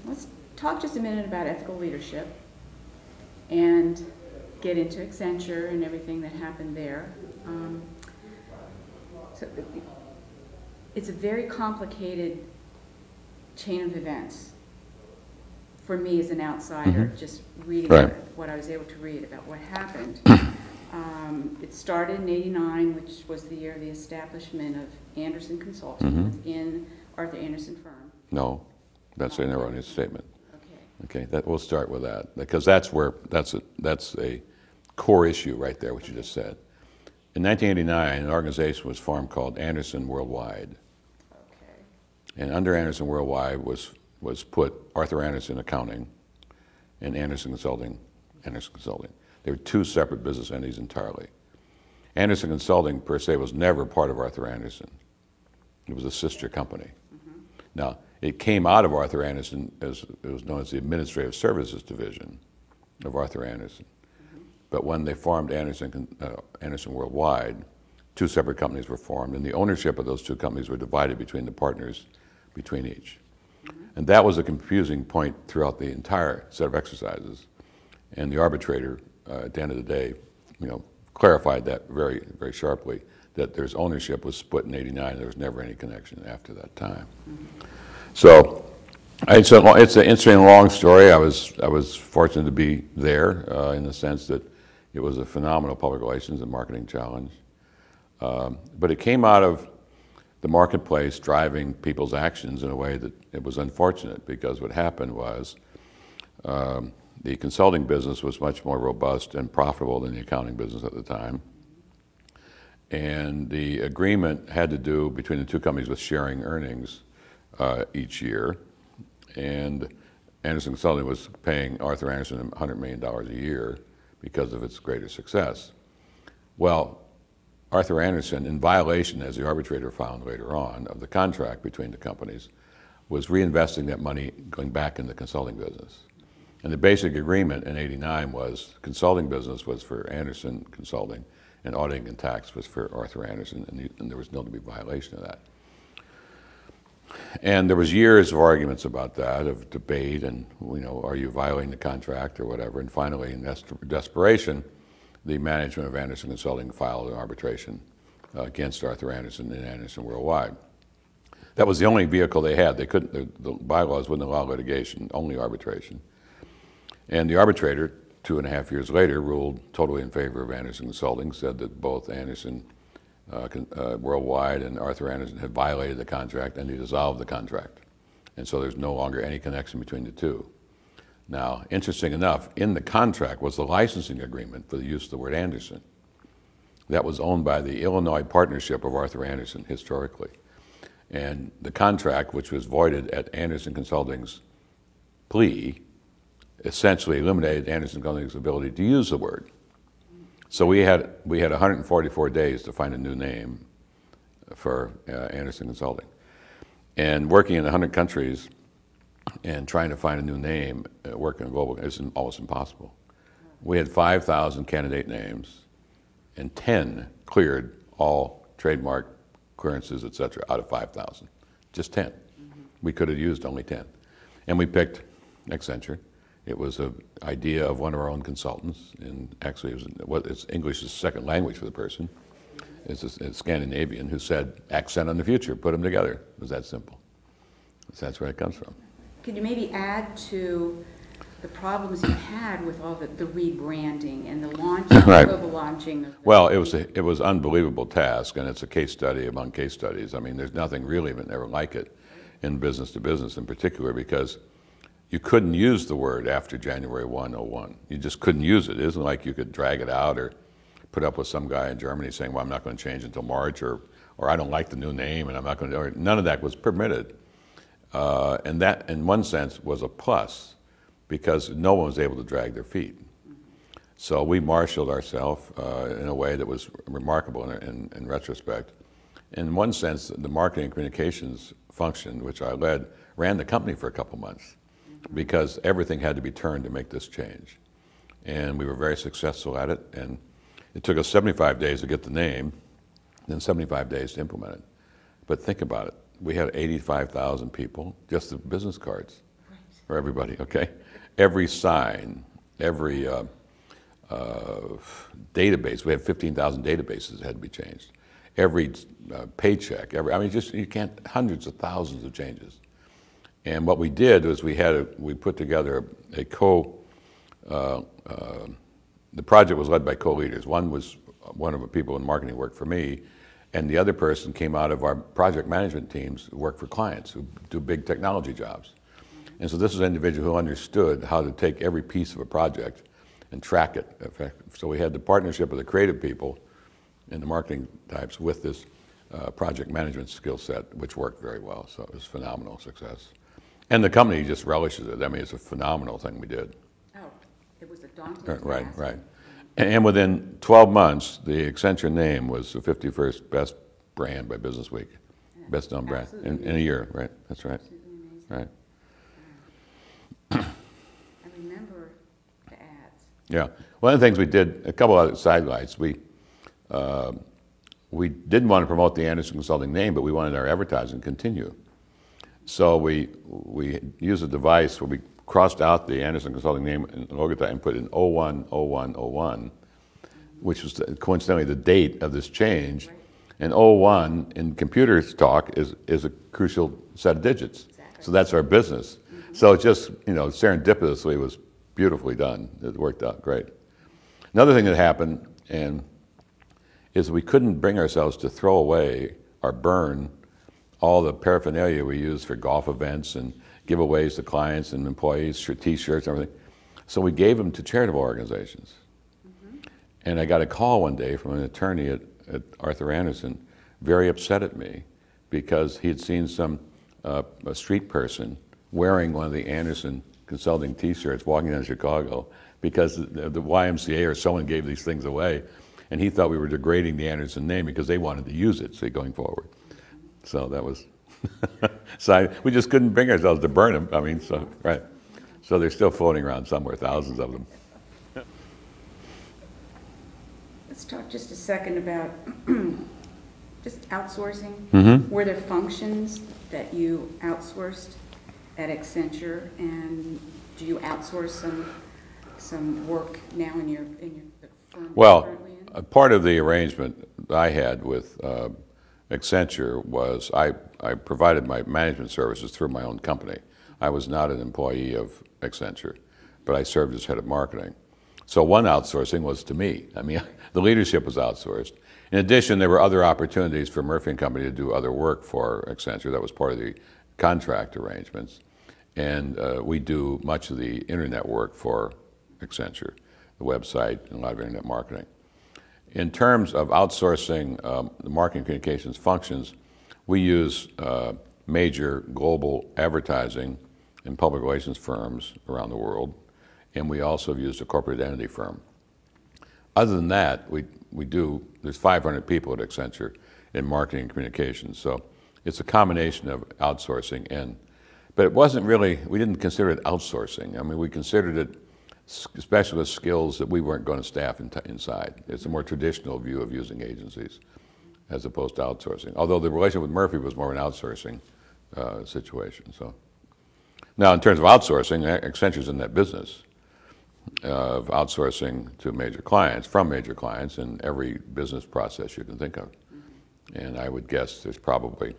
Let's talk just a minute about ethical leadership and get into Accenture and everything that happened there. So it's a very complicated chain of events for me as an outsider, just reading what I was able to read about what happened. It started in '89, which was the year of the establishment of Andersen Consulting within Arthur Andersen firm. No, that's an erroneous statement. Okay. Okay, we'll start with that, because that's a core issue right there, what you just said. In 1989, an organization was formed called Andersen Worldwide. Okay. And under Andersen Worldwide was put Arthur Andersen Accounting and Andersen Consulting. They were two separate business entities entirely. Andersen Consulting, per se, was never part of Arthur Andersen. It was a sister company. Now, it came out of Arthur Andersen as it was known as the Administrative Services Division of Arthur Andersen. But when they formed Andersen Worldwide, two separate companies were formed, and the ownership of those two companies were divided between the partners between each. And that was a confusing point throughout the entire set of exercises. And the arbitrator, at the end of the day, clarified that very, very sharply, that there's ownership was split in '89. There was never any connection after that time. So it's an interesting long story. I was fortunate to be there in the sense that it was a phenomenal public relations and marketing challenge. But it came out of the marketplace driving people's actions in a way that it was unfortunate, because what happened was the consulting business was much more robust and profitable than the accounting business at the time. And the agreement had to do between the two companies with sharing earnings each year. And Andersen Consulting was paying Arthur Andersen $100 million a year because of its greater success. Well, Arthur Andersen, in violation, as the arbitrator found later on, of the contract between the companies, was reinvesting that money going back in the consulting business. And the basic agreement in '89 was consulting business was for Andersen Consulting, and auditing and tax was for Arthur Andersen, and there was no to be violation of that. And there was years of arguments about that, of debate, and are you violating the contract or whatever. And finally, in desperation, the management of Andersen Consulting filed an arbitration against Arthur Andersen and Andersen Worldwide. That was the only vehicle they had. They couldn't. The bylaws wouldn't allow litigation, only arbitration. And the arbitrator, 2.5 years later, ruled totally in favor of Andersen Consulting, said that both Andersen Worldwide and Arthur Andersen had violated the contract, and he dissolved the contract. And so there's no longer any connection between the two. Now, interesting enough, in the contract was the licensing agreement for the use of the word Andersen. That was owned by the Illinois partnership of Arthur Andersen historically. And the contract, which was voided at Andersen Consulting's plea, essentially eliminated Andersen Consulting's ability to use the word. So we had 144 days to find a new name for Andersen Consulting. And working in 100 countries and trying to find a new name, working in global, is almost impossible. We had 5,000 candidate names, and 10 cleared all trademark clearances, et cetera, out of 5,000. Just 10. We could have used only 10. And we picked Accenture. It was an idea of one of our own consultants, and actually it's English is a second language for the person. It's a Scandinavian who said, accent on the future, put them together. It was that simple. So that's where it comes from. Could you maybe add to the problems you had with all the rebranding and the launching, right. global launching? Well, it was an unbelievable task, and it's a case study among case studies. I mean, there's nothing really ever like it in business to business in particular, because you couldn't use the word after January 1, '01. You just couldn't use it. It isn't like you could drag it out or put up with some guy in Germany saying, well, I'm not going to change until March, or I don't like the new name and I'm not going to do it. None of that was permitted. And that, in one sense, was a plus, because no one was able to drag their feet. So we marshaled ourselves in a way that was remarkable in retrospect. In one sense, the marketing and communications function, which I led, ran the company for a couple months, because everything had to be turned to make this change. And we were very successful at it, and it took us 75 days to get the name, then 75 days to implement it. But think about it. We had 85,000 people, just the business cards. for everybody, okay? Every sign, every database, we have 15,000 databases that had to be changed. Every paycheck, I mean, just, you can't, hundreds of thousands of changes. And what we did was we put together the project was led by co-leaders. One of the people in marketing worked for me, and the other person came out of our project management teams who work for clients who do big technology jobs. And so this is an individual who understood how to take every piece of a project and track it. So we had the partnership of the creative people and the marketing types with this project management skill set, which worked very well. So it was phenomenal success. And the company just relishes it. I mean, it's a phenomenal thing we did. Oh, it was a daunting task. Right. And within 12 months, the Accenture name was the 51st best brand by Business Week. Best known brand in a year, right? That's right. Absolutely amazing. Right. I remember the ads. Yeah. One of the things we did, a couple of sidelights, we didn't want to promote the Anderson Consulting name, but we wanted our advertising to continue. So we used a device where we crossed out the Anderson Consulting name and logo and put in 010101, which was coincidentally the date of this change. Right. And 01 in computer talk is a crucial set of digits. Exactly. So that's our business. Mm-hmm. So it just, serendipitously was beautifully done. It worked out great. Another thing that happened is we couldn't bring ourselves to throw away or burn all the paraphernalia we use for golf events and giveaways to clients and employees, T-shirts, everything. So we gave them to charitable organizations. Mm-hmm. And I got a call one day from an attorney at Arthur Andersen, very upset at me because he had seen a street person wearing one of the Andersen Consulting T-shirts walking down Chicago because the YMCA or someone gave these things away, and he thought we were degrading the Andersen name because they wanted to use it, going forward. So that was, we just couldn't bring ourselves to burn them. I mean, right. So they're still floating around somewhere, thousands of them. Let's talk just a second about just outsourcing. Mm-hmm. Were there functions that you outsourced at Accenture, and do you outsource some work now in the firm well, you're currently in? a part of the arrangement I had with Accenture was I provided my management services through my own company. I was not an employee of Accenture, but I served as head of marketing. So one outsourcing was to me. I mean, the leadership was outsourced. In addition, there were other opportunities for Murphy & Company to do other work for Accenture. That was part of the contract arrangements. And we do much of the internet work for Accenture, the website and a lot of internet marketing. In terms of outsourcing the marketing communications functions, we use major global advertising and public relations firms around the world, and we also have used a corporate identity firm. Other than that, there's 500 people at Accenture in marketing and communications, so it's a combination of outsourcing but it wasn't really, we didn't consider it outsourcing. I mean, we considered it specialist skills that we weren't going to staff inside. It's a more traditional view of using agencies as opposed to outsourcing. Although the relationship with Murphy was more an outsourcing situation. So now, in terms of outsourcing, Accenture's in that business of outsourcing to major clients, from major clients, in every business process you can think of. And I would guess there's probably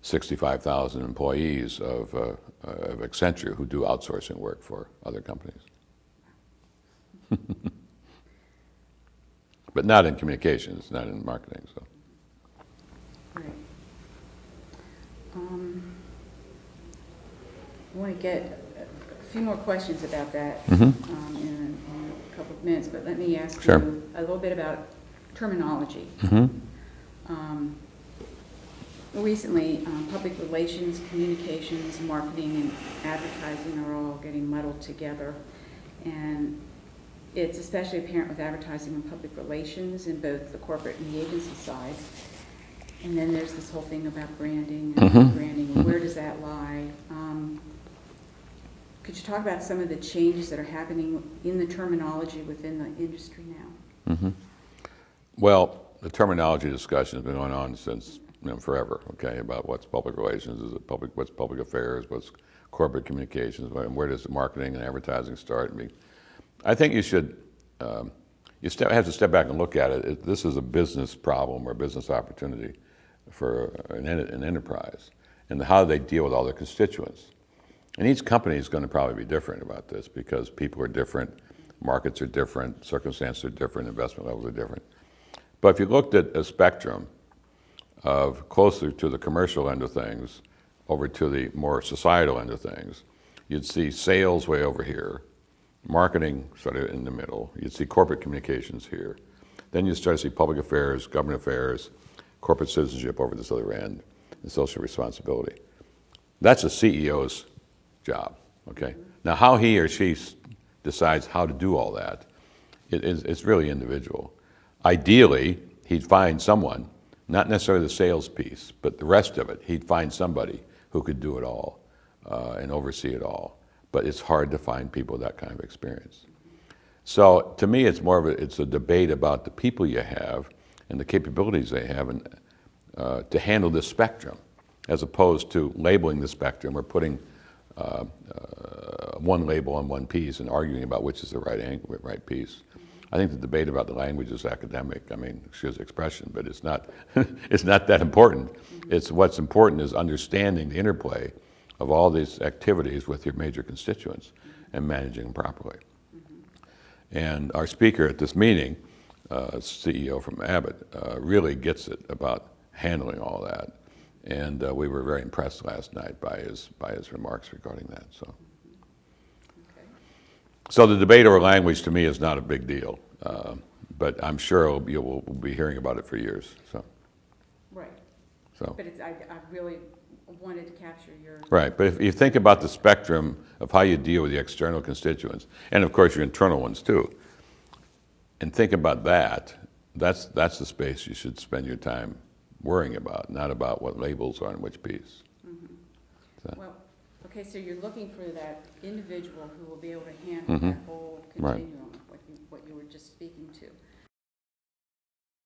65,000 employees of Accenture who do outsourcing work for other companies. But not in communications, not in marketing. So. Right. I want to get a few more questions about that in a couple of minutes, but let me ask you a little bit about terminology. Recently, public relations, communications, marketing, and advertising are all getting muddled together. And it's especially apparent with advertising and public relations in both the corporate and the agency side. And then there's this whole thing about branding and branding. Where does that lie? Could you talk about some of the changes that are happening in the terminology within the industry now? Well, the terminology discussion has been going on since forever, okay, about what's public relations, what's public affairs, corporate communications, and where does marketing and advertising start? I think you should have to step back and look at it. This is a business problem or business opportunity for an enterprise, and how they deal with all their constituents. And each company is going to probably be different about this because people are different, markets are different, circumstances are different, investment levels are different. But if you looked at a spectrum of closer to the commercial end of things over to the more societal end of things, you'd see sales way over here, marketing sort of in the middle, you'd see corporate communications here. Then you'd start to see public affairs, government affairs, corporate citizenship over this other end, and social responsibility. That's a CEO's job, okay? Now, how he or she decides how to do all that, it's really individual. Ideally, he'd find someone, not necessarily the sales piece, but the rest of it, he'd find somebody who could do it all and oversee it all. But it's hard to find people with that kind of experience. So to me, it's more of it's a debate about the people you have and the capabilities they have to handle this spectrum, as opposed to labeling the spectrum or putting one label on one piece and arguing about which is the right piece. I think the debate about the language is academic. I mean, excuse the expression, but it's not, it's not that important. It's what's important is understanding the interplay of all these activities with your major constituents and managing them properly. And our speaker at this meeting, CEO from Abbott, really gets it about handling all that. And we were very impressed last night by his remarks regarding that. So the debate over language to me is not a big deal, but I'm sure we'll be hearing about it for years. So. Right. So. But I really wanted to capture your. Right, but if you think about the spectrum of how you deal with the external constituents, and of course your internal ones too, and think about that, that's the space you should spend your time worrying about, not about what labels are on which piece. So. Well, okay, so you're looking for that individual who will be able to handle that whole continuum, what you were just speaking to.